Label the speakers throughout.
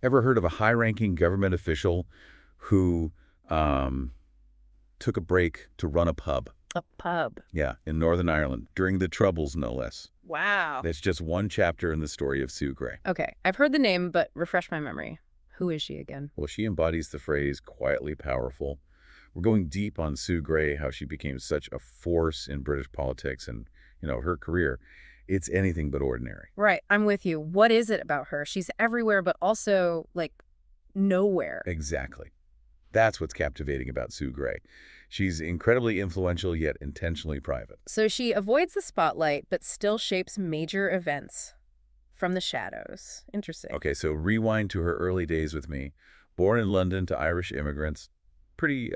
Speaker 1: Ever heard of a high-ranking government official who took a break to run a pub?
Speaker 2: A pub.
Speaker 1: Yeah, in Northern Ireland, during the Troubles, no less.
Speaker 2: Wow.
Speaker 1: That's just one chapter in the story of Sue Gray.
Speaker 2: Okay, I've heard the name, but refresh my memory. Who is she again?
Speaker 1: Well, she embodies the phrase quietly powerful. We're going deep on Sue Gray, how she became such a force in British politics and, her career. It's anything but ordinary.
Speaker 2: Right, I'm with you. What is it about her? She's everywhere, but also, nowhere.
Speaker 1: Exactly. That's what's captivating about Sue Gray. She's incredibly influential, yet intentionally private.
Speaker 2: So she avoids the spotlight, but still shapes major events from the shadows. Interesting.
Speaker 1: Okay, so rewind to her early days with me. Born in London to Irish immigrants. Pretty,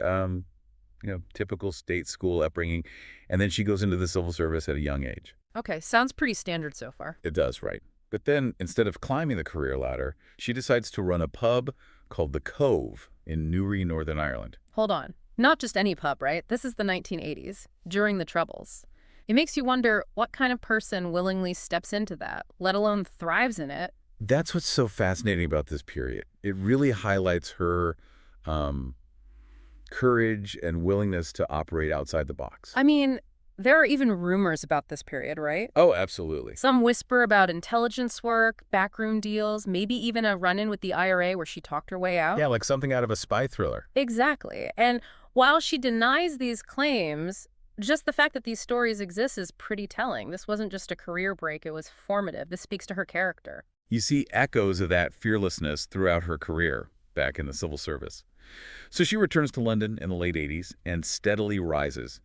Speaker 1: typical state school upbringing. And then she goes into the civil service at a young age.
Speaker 2: Okay, sounds pretty standard so far.
Speaker 1: It does, right? But then, instead of climbing the career ladder, she decides to run a pub called The Cove in Newry, Northern Ireland.
Speaker 2: Hold on. Not just any pub, right? This is the 1980s, during the Troubles. It makes you wonder what kind of person willingly steps into that, let alone thrives in it.
Speaker 1: That's what's so fascinating about this period. It really highlights her courage and willingness to operate outside the box.
Speaker 2: I mean, there are even rumors about this period, right?
Speaker 1: Oh, absolutely.
Speaker 2: Some whisper about intelligence work, backroom deals, maybe even a run-in with the IRA where she talked her way out.
Speaker 1: Yeah, like something out of a spy thriller.
Speaker 2: Exactly. And while she denies these claims, just the fact that these stories exist is pretty telling. This wasn't just a career break, it was formative. This speaks to her character.
Speaker 1: You see echoes of that fearlessness throughout her career back in the civil service. So she returns to London in the late 80s and steadily rises,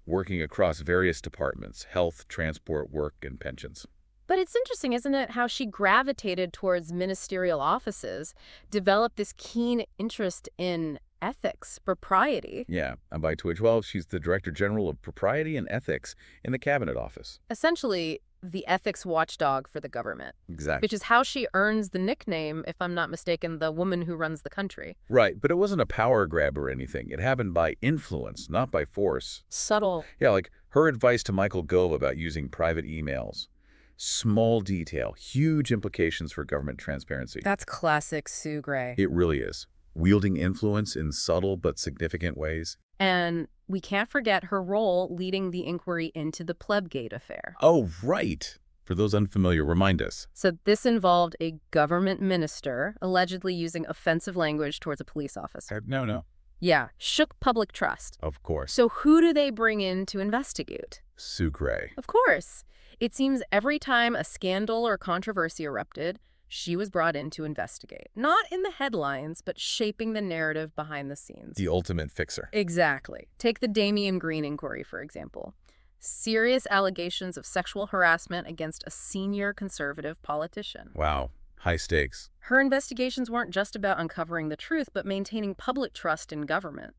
Speaker 1: working across various departments: health, transport, work, and pensions.
Speaker 2: But it's interesting, isn't it, how she gravitated towards ministerial offices, developed this keen interest in ethics, propriety.
Speaker 1: Yeah, and by 2012, she's the Director General of Propriety and Ethics in the Cabinet Office.
Speaker 2: Essentially, the ethics watchdog for the government.
Speaker 1: Exactly.
Speaker 2: Which is how she earns the nickname, if I'm not mistaken, the woman who runs the country.
Speaker 1: Right, but it wasn't a power grab or anything. It happened by influence, not by force.
Speaker 2: Subtle.
Speaker 1: Yeah, like her advice to Michael Gove about using private emails. Small detail, huge implications for government transparency.
Speaker 2: That's classic Sue Gray.
Speaker 1: It really is. Wielding influence in subtle but significant ways.
Speaker 2: And we can't forget her role leading the inquiry into the Partygate affair.
Speaker 1: Oh, right. For those unfamiliar, remind us.
Speaker 2: So this involved a government minister allegedly using offensive language towards a police officer.
Speaker 1: No.
Speaker 2: Yeah, shook public trust.
Speaker 1: Of course.
Speaker 2: So who do they bring in to investigate?
Speaker 1: Sue Gray.
Speaker 2: Of course. It seems every time a scandal or controversy erupted, she was brought in to investigate. Not in the headlines, but shaping the narrative behind the scenes.
Speaker 1: The ultimate fixer.
Speaker 2: Exactly. Take the Damian Green inquiry, for example. Serious allegations of sexual harassment against a senior conservative politician.
Speaker 1: Wow. High stakes.
Speaker 2: Her investigations weren't just about uncovering the truth, but maintaining public trust in government.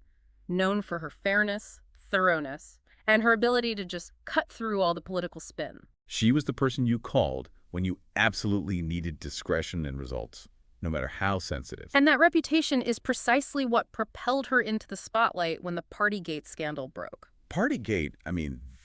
Speaker 2: Known for her fairness, thoroughness, and her ability to just cut through all the political spin.
Speaker 1: She was the person you called when you absolutely needed discretion and results, no matter how sensitive.
Speaker 2: And that reputation is precisely what propelled her into the spotlight when the Partygate scandal broke.
Speaker 1: Partygate,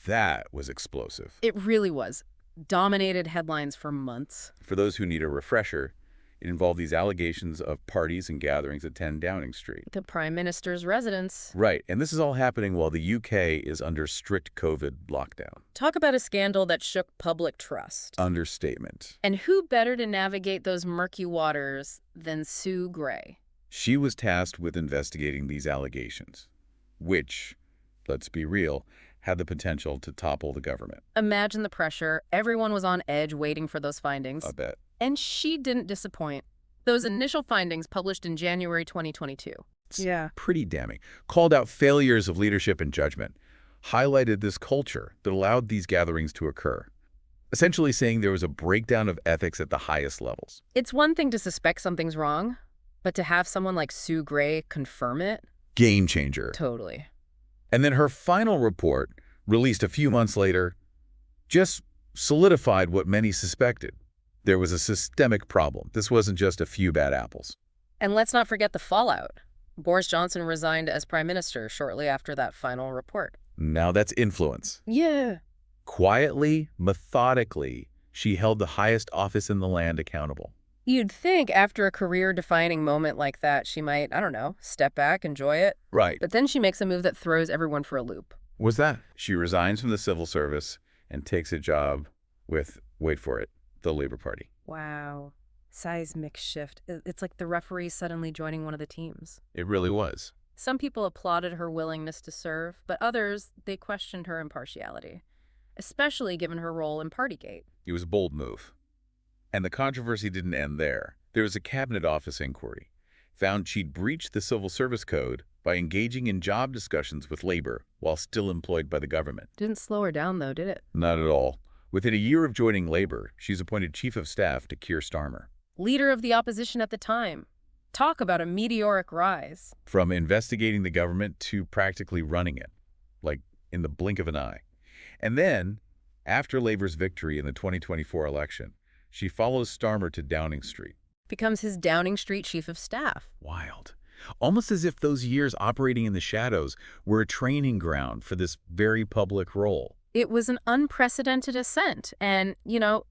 Speaker 1: that was explosive.
Speaker 2: It really was. Dominated headlines for months.
Speaker 1: For those who need a refresher, it involved these allegations of parties and gatherings at 10 Downing Street.
Speaker 2: The Prime Minister's residence.
Speaker 1: Right, and this is all happening while the UK is under strict COVID lockdown.
Speaker 2: Talk about a scandal that shook public trust.
Speaker 1: Understatement.
Speaker 2: And who better to navigate those murky waters than Sue Gray?
Speaker 1: She was tasked with investigating these allegations, which, let's be real, had the potential to topple the government.
Speaker 2: Imagine the pressure. Everyone was on edge waiting for those findings.
Speaker 1: I bet.
Speaker 2: And she didn't disappoint. Those initial findings, published in January 2022.
Speaker 1: It's pretty damning. Called out failures of leadership and judgment. Highlighted this culture that allowed these gatherings to occur. Essentially saying there was a breakdown of ethics at the highest levels.
Speaker 2: It's one thing to suspect something's wrong, but to have someone like Sue Gray confirm it?
Speaker 1: Game changer.
Speaker 2: Totally.
Speaker 1: And then her final report, released a few months later, just solidified what many suspected. There was a systemic problem. This wasn't just a few bad apples.
Speaker 2: And let's not forget the fallout. Boris Johnson resigned as prime minister shortly after that final report.
Speaker 1: Now that's influence.
Speaker 2: Yeah.
Speaker 1: Quietly, methodically, she held the highest office in the land accountable.
Speaker 2: You'd think after a career-defining moment like that, she might, I don't know, step back, enjoy it.
Speaker 1: Right.
Speaker 2: But then she makes a move that throws everyone for a loop.
Speaker 1: Was that? She resigns from the civil service and takes a job with, wait for it, the Labor Party.
Speaker 2: Wow. Seismic shift. It's like the referee suddenly joining one of the teams.
Speaker 1: It really was.
Speaker 2: Some people applauded her willingness to serve, but others, they questioned her impartiality, especially given her role in Partygate.
Speaker 1: It was a bold move. And the controversy didn't end there. There was a cabinet office inquiry. Found she'd breached the civil service code by engaging in job discussions with labor while still employed by the government.
Speaker 2: Didn't slow her down, though, did it?
Speaker 1: Not at all. Within a year of joining labor, she's appointed chief of staff to Keir Starmer.
Speaker 2: Leader of the opposition at the time. Talk about a meteoric rise.
Speaker 1: From investigating the government to practically running it, like in the blink of an eye. And then, after Labor's victory in the 2024 election, she follows Starmer to Downing Street.
Speaker 2: Becomes his Downing Street chief of staff.
Speaker 1: Wild. Almost as if those years operating in the shadows were a training ground for this very public role.
Speaker 2: It was an unprecedented ascent, and,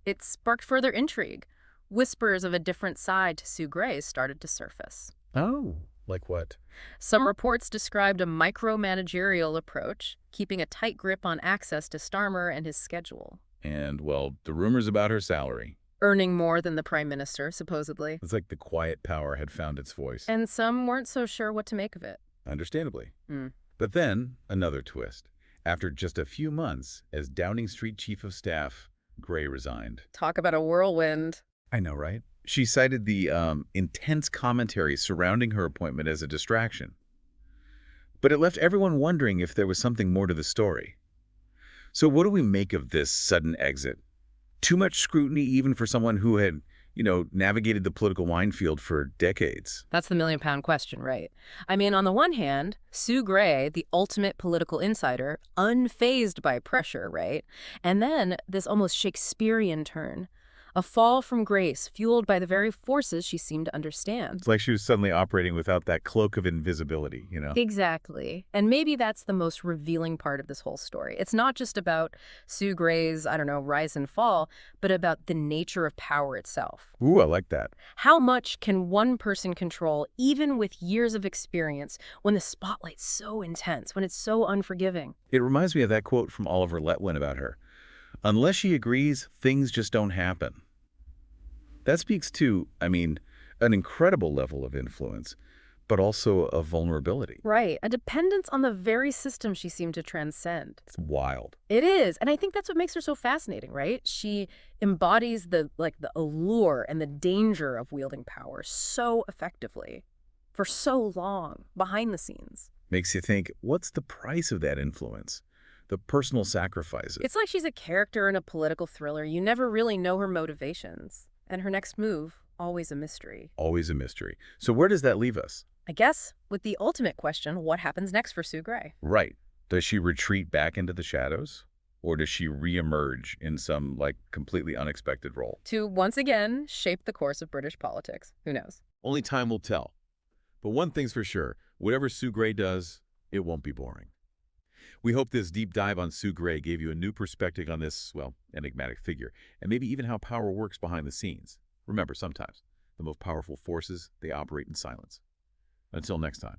Speaker 2: it sparked further intrigue. Whispers of a different side to Sue Gray started to surface.
Speaker 1: Oh, like what?
Speaker 2: Some reports described a micromanagerial approach, keeping a tight grip on access to Starmer and his schedule.
Speaker 1: And, well, the rumors about her salary.
Speaker 2: Earning more than the prime minister, supposedly.
Speaker 1: It's like the quiet power had found its voice.
Speaker 2: And some weren't so sure what to make of it.
Speaker 1: Understandably.
Speaker 2: Mm.
Speaker 1: But then, another twist. After just a few months as Downing Street chief of staff, Gray resigned.
Speaker 2: Talk about a whirlwind.
Speaker 1: I know, right? She cited the intense commentary surrounding her appointment as a distraction. But it left everyone wondering if there was something more to the story. So what do we make of this sudden exit? Too much scrutiny even for someone who had, navigated the political minefield for decades.
Speaker 2: That's the million-pound question, right? I mean, on the one hand, Sue Gray, the ultimate political insider, unfazed by pressure, right? And then this almost Shakespearean turn. A fall from grace, fueled by the very forces she seemed to understand.
Speaker 1: It's like she was suddenly operating without that cloak of invisibility,
Speaker 2: Exactly. And maybe that's the most revealing part of this whole story. It's not just about Sue Gray's, rise and fall, but about the nature of power itself.
Speaker 1: Ooh, I like that.
Speaker 2: How much can one person control, even with years of experience, when the spotlight's so intense, when it's so unforgiving?
Speaker 1: It reminds me of that quote from Oliver Letwin about her. Unless she agrees, things just don't happen. That speaks to, an incredible level of influence, but also a vulnerability.
Speaker 2: Right. A dependence on the very system she seemed to transcend.
Speaker 1: It's wild.
Speaker 2: It is. And I think that's what makes her so fascinating, right? She embodies the allure and the danger of wielding power so effectively for so long behind the scenes.
Speaker 1: Makes you think, what's the price of that influence? The personal sacrifices.
Speaker 2: It's like she's a character in a political thriller. You never really know her motivations. And her next move, always a mystery.
Speaker 1: Always a mystery. So where does that leave us?
Speaker 2: I guess with the ultimate question, what happens next for Sue Gray?
Speaker 1: Right. Does she retreat back into the shadows? Or does she reemerge in some, completely unexpected role?
Speaker 2: To, once again, shape the course of British politics. Who knows?
Speaker 1: Only time will tell. But one thing's for sure. Whatever Sue Gray does, it won't be boring. We hope this deep dive on Sue Gray gave you a new perspective on this, enigmatic figure, and maybe even how power works behind the scenes. Remember, sometimes the most powerful forces, they operate in silence. Until next time.